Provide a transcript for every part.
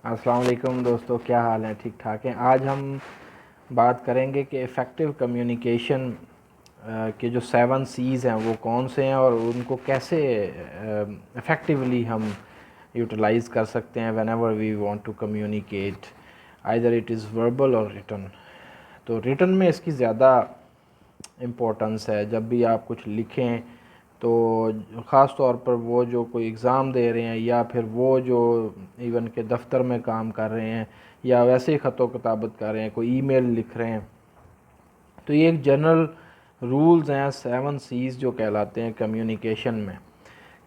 السلام علیکم دوستو، کیا حال ہے؟ ٹھیک ٹھاک ہیں؟ آج ہم بات کریں گے کہ افیکٹو کمیونیکیشن کے جو 7 C's ہیں وہ کون سے ہیں اور ان کو کیسے افیکٹولی ہم یوٹیلائز کر سکتے ہیں whenever we want to communicate either it is verbal or written. تو ریٹن میں اس کی زیادہ امپورٹنس ہے۔ جب بھی آپ کچھ لکھیں تو خاص طور پر وہ جو کوئی ایگزام دے رہے ہیں یا پھر وہ جو ایون کہ دفتر میں کام کر رہے ہیں یا ویسے ہی خط و کتابت کر رہے ہیں، کوئی ای میل لکھ رہے ہیں، تو یہ ایک جنرل رولز ہیں 7 C's جو کہلاتے ہیں کمیونیکیشن میں۔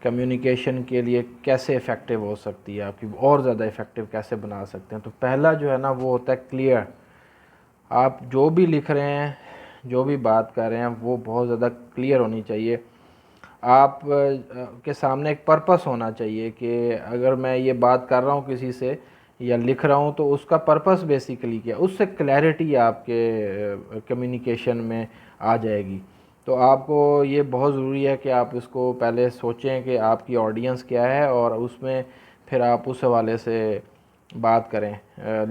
کمیونیکیشن کے لیے کیسے افیکٹو ہو سکتی ہے، آپ کی اور زیادہ افیکٹو کیسے بنا سکتے ہیں؟ تو پہلا جو ہے نا وہ ہوتا ہے کلیئر۔ آپ جو بھی لکھ رہے ہیں، جو بھی بات کر رہے ہیں، وہ بہت زیادہ کلیئر ہونی چاہیے۔ آپ کے سامنے ایک پرپس ہونا چاہیے کہ اگر میں یہ بات کر رہا ہوں کسی سے یا لکھ رہا ہوں تو اس کا پرپس بیسیکلی کیا، اس سے کلیئرٹی آپ کے کمیونیکیشن میں آ جائے گی۔ تو آپ کو یہ بہت ضروری ہے کہ آپ اس کو پہلے سوچیں کہ آپ کی آڈینس کیا ہے اور اس میں پھر آپ اس حوالے سے بات کریں،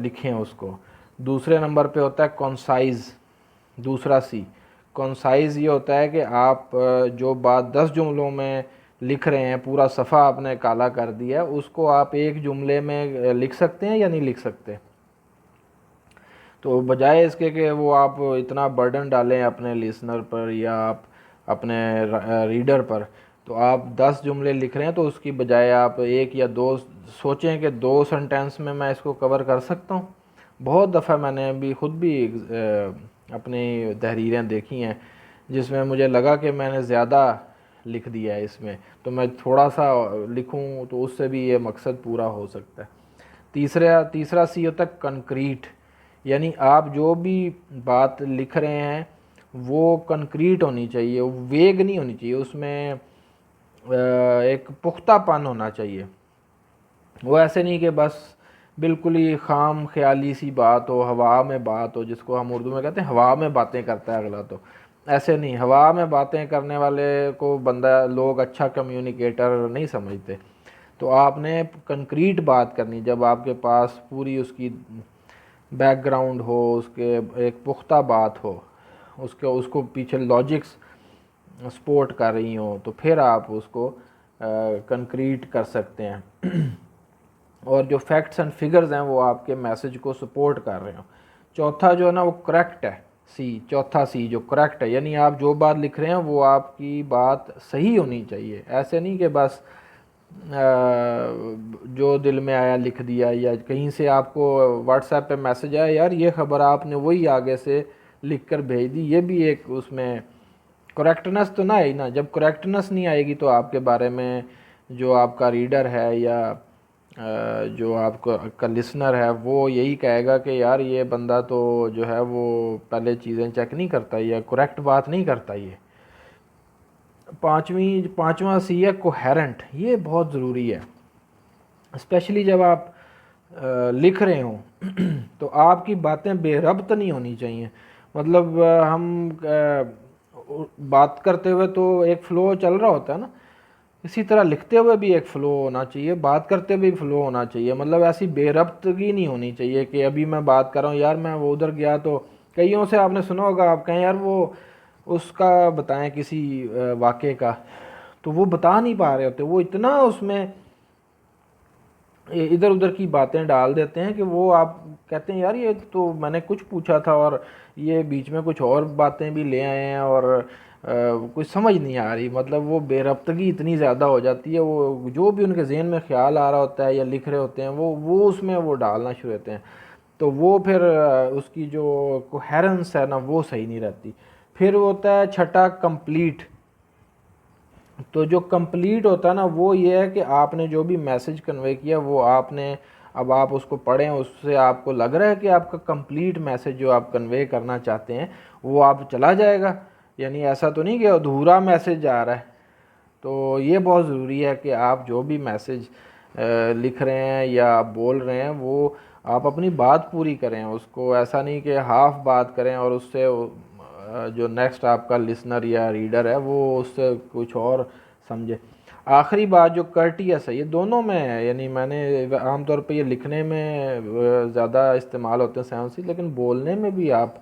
لکھیں اس کو۔ دوسرے نمبر پہ ہوتا ہے کونسائز، دوسرا سی۔ کونسائز یہ ہوتا ہے کہ آپ جو بات 10 جملوں میں لکھ رہے ہیں، پورا صفحہ آپ نے کالا کر دیا ہے، اس کو آپ ایک جملے میں لکھ سکتے ہیں یا نہیں لکھ سکتے؟ تو بجائے اس کے کہ وہ آپ اتنا برڈن ڈالیں اپنے لسنر پر یا آپ اپنے ریڈر پر، تو آپ 10 جملے لکھ رہے ہیں تو اس کی بجائے آپ ایک یا دو سوچیں کہ 2 سنٹینس میں اس کو کور کر سکتا ہوں۔ بہت دفعہ میں نے بھی خود بھی اپنی تحریریں دیکھی ہیں جس میں مجھے لگا کہ میں نے زیادہ لکھ دیا ہے، اس میں تو میں تھوڑا سا لکھوں تو اس سے بھی یہ مقصد پورا ہو سکتا ہے۔ تیسرا سی ہوتا ہے کنکریٹ، یعنی آپ جو بھی بات لکھ رہے ہیں وہ کنکریٹ ہونی چاہیے، ویگ نہیں ہونی چاہیے، اس میں ایک پختہ پن ہونا چاہیے۔ وہ ایسے نہیں کہ بس بالکل ہی خام خیالی سی بات ہو، ہوا میں بات ہو، جس کو ہم اردو میں کہتے ہیں ہوا میں باتیں کرتا ہے اگلا۔ تو ایسے نہیں، ہوا میں باتیں کرنے والے کو لوگ اچھا کمیونیکیٹر نہیں سمجھتے۔ تو آپ نے کنکریٹ بات کرنی، جب آپ کے پاس پوری اس کی بیک گراؤنڈ ہو، اس کے ایک پختہ بات ہو، اس کو پیچھے لاجکس سپورٹ کر رہی ہوں، تو پھر آپ اس کو کنکریٹ کر سکتے ہیں اور جو فیکٹس اینڈ فگرز ہیں وہ آپ کے میسج کو سپورٹ کر رہے ہوں۔ چوتھا جو ہے نا وہ کریکٹ ہے، چوتھا سی جو کریکٹ ہے، یعنی آپ جو بات لکھ رہے ہیں وہ آپ کی بات صحیح ہونی چاہیے۔ ایسے نہیں کہ بس جو دل میں آیا لکھ دیا، یا کہیں سے آپ کو واٹس ایپ پہ میسج آیا یار یہ خبر آپ نے وہی آگے سے لکھ کر بھیج دی، یہ بھی ایک اس میں کریکٹنس تو نہ آئی نا۔ جب کریکٹنس نہیں آئے گی تو آپ کے بارے میں جو آپ کا ریڈر ہے یا جو آپ کا لسنر ہے وہ یہی کہے گا کہ یار یہ بندہ تو جو ہے وہ پہلے چیزیں چیک نہیں کرتا یا کریکٹ بات نہیں کرتا۔ یہ پانچواں سی ہے کوہیرنٹ، یہ بہت ضروری ہے، اسپیشلی جب آپ لکھ رہے ہوں تو آپ کی باتیں بے ربط نہیں ہونی چاہیے۔ مطلب ہم بات کرتے ہوئے تو ایک فلو چل رہا ہوتا ہے نا، اسی طرح لکھتے ہوئے بھی ایک فلو ہونا چاہیے، بات کرتے ہوئے بھی فلو ہونا چاہیے۔ مطلب ایسی بے ربطگی نہیں ہونی چاہیے کہ ابھی میں بات کر رہا ہوں یار میں وہ ادھر گیا، تو کئیوں سے آپ نے سنا ہوگا، آپ کہیں یار وہ اس کا بتائیں کسی واقعے کا، تو وہ بتا نہیں پا رہے ہوتے، وہ اتنا اس میں ادھر ادھر کی باتیں ڈال دیتے ہیں کہ وہ آپ کہتے ہیں یار یہ تو میں نے کچھ پوچھا تھا اور یہ بیچ میں کچھ اور باتیں بھی لے آئے ہیں اور کچھ سمجھ نہیں آ رہی۔ مطلب وہ بے ربطگی اتنی زیادہ ہو جاتی ہے، وہ جو بھی ان کے ذہن میں خیال آ رہا ہوتا ہے یا لکھ رہے ہوتے ہیں وہ اس میں وہ ڈالنا شروع ہوتے ہیں، تو وہ پھر اس کی جو کوہیرنس ہے نا وہ صحیح نہیں رہتی۔ پھر ہوتا ہے چھٹا کمپلیٹ۔ تو جو کمپلیٹ ہوتا ہے نا وہ یہ ہے کہ آپ نے جو بھی میسج کنوے کیا وہ آپ نے، اب آپ اس کو پڑھیں، اس سے آپ کو لگ رہا ہے کہ آپ کا کمپلیٹ میسج جو آپ کنوے کرنا چاہتے ہیں وہ آپ چلا جائے گا، یعنی ایسا تو نہیں کہ ادھورا میسج آ رہا ہے۔ تو یہ بہت ضروری ہے کہ آپ جو بھی میسج لکھ رہے ہیں یا آپ بول رہے ہیں وہ آپ اپنی بات پوری کریں، اس کو ایسا نہیں کہ ہاف بات کریں اور اس سے جو نیکسٹ آپ کا لسنر یا ریڈر ہے وہ اس سے کچھ اور سمجھے۔ آخری بات جو کرٹیس ہے، یہ دونوں میں ہے، یعنی میں نے عام طور پہ یہ لکھنے میں زیادہ استعمال ہوتے ہیں 7 سی، لیکن بولنے میں بھی آپ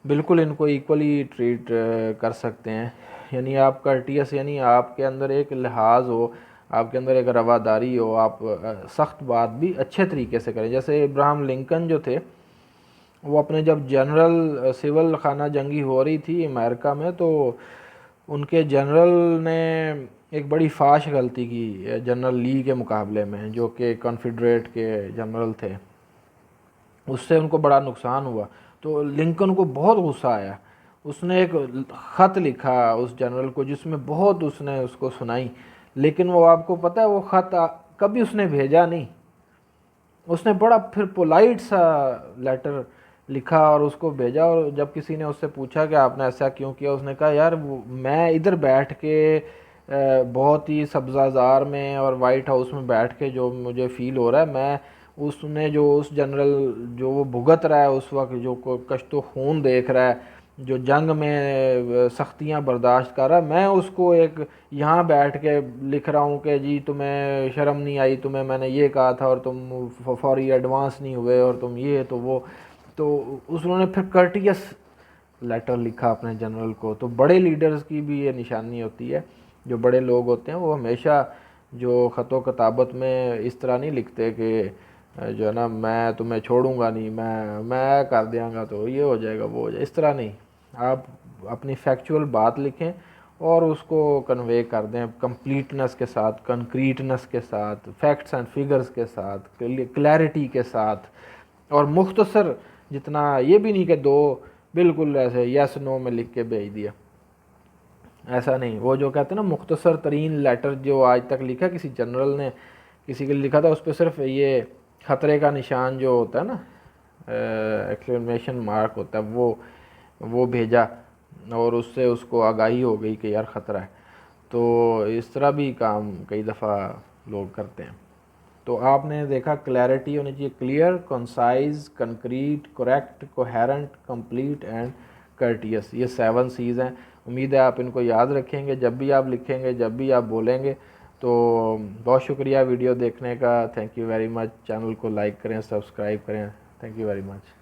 بالکل ان کو ایکولی ٹریٹ کر سکتے ہیں. یعنی آپ کرٹیس یعنی آپ کے اندر ایک لحاظ ہو، آپ کے اندر ایک رواداری ہو، آپ سخت بات بھی اچھے طریقے سے کریں. جیسے ابراہم لنکن جو تھے، وہ اپنے جب جنرل سول خانہ جنگی ہو رہی تھی امریکہ میں، تو ان کے جنرل نے ایک بڑی فاش غلطی کی جنرل لی کے مقابلے میں، جو کہ کنفیڈریٹ کے جنرل تھے. اس سے ان کو بڑا نقصان ہوا. تو لنکن کو بہت غصہ آیا. اس نے ایک خط لکھا اس جنرل کو، جس میں بہت اس نے اس کو سنائی. لیکن وہ آپ کو پتہ ہے وہ خط کبھی اس نے بھیجا نہیں. اس نے بڑا پھر پولائٹ سا لیٹر لکھا اور اس کو بھیجا. اور جب کسی نے اس سے پوچھا کہ آپ نے ایسا کیوں کیا، اس نے کہا یار میں ادھر بیٹھ کے بہت ہی سبزہ زار میں اور وائٹ ہاؤس میں بیٹھ کے جو مجھے فیل ہو رہا ہے، میں اس نے جو اس جنرل جو وہ بھگت رہا ہے اس وقت، جو کشت و خون دیکھ رہا ہے، جو جنگ میں سختیاں برداشت کر رہا ہے، میں اس کو ایک یہاں بیٹھ کے لکھ رہا ہوں کہ جی تمہیں شرم نہیں آئی، تمہیں میں نے یہ کہا تھا اور تم فوری ایڈوانس نہیں ہوئے اور تم یہ تو وہ. تو انہوں نے پھر کرٹیس لیٹر لکھا اپنے جنرل کو. تو بڑے لیڈرز کی بھی یہ نشانی ہوتی ہے. جو بڑے لوگ ہوتے ہیں وہ ہمیشہ جو خط و کتابت میں اس طرح نہیں لکھتے کہ جو ہے نا میں تمہیں چھوڑوں گا نہیں، میں کر دیاں گا تو یہ ہو جائے گا وہ ہو جائے. اس طرح نہیں، آپ اپنی فیکچول بات لکھیں اور اس کو کنوے کر دیں کمپلیٹنس کے ساتھ، کنکریٹنس کے ساتھ، فیکٹس اینڈ فگرز کے ساتھ، کلیئرٹی کے ساتھ، اور مختصر. جتنا یہ بھی نہیں کہ دو بالکل ایسے یس نو میں لکھ کے بھیج دیا، ایسا نہیں. وہ جو کہتے ہیں نا مختصر ترین لیٹر جو آج تک لکھا کسی جنرل نے کسی کے لکھا تھا، اس پہ صرف یہ خطرے کا نشان جو ہوتا ہے نا ایکسکلیمیشن مارک ہوتا ہے وہ بھیجا، اور اس سے اس کو آگاہی ہو گئی کہ یار خطرہ ہے. تو اس طرح بھی کام کئی دفعہ لوگ کرتے ہیں. تو آپ نے دیکھا کلیئرٹی ہونی چاہیے، clear, concise, concrete, correct, coherent, complete and courteous. یہ 7 سیز ہیں. امید ہے آپ ان کو یاد رکھیں گے جب بھی آپ لکھیں گے، جب بھی آپ بولیں گے. تو بہت شکریہ ویڈیو دیکھنے کا. Thank you very much. Channel کو لائک کریں، سبسکرائب کریں. Thank you very much.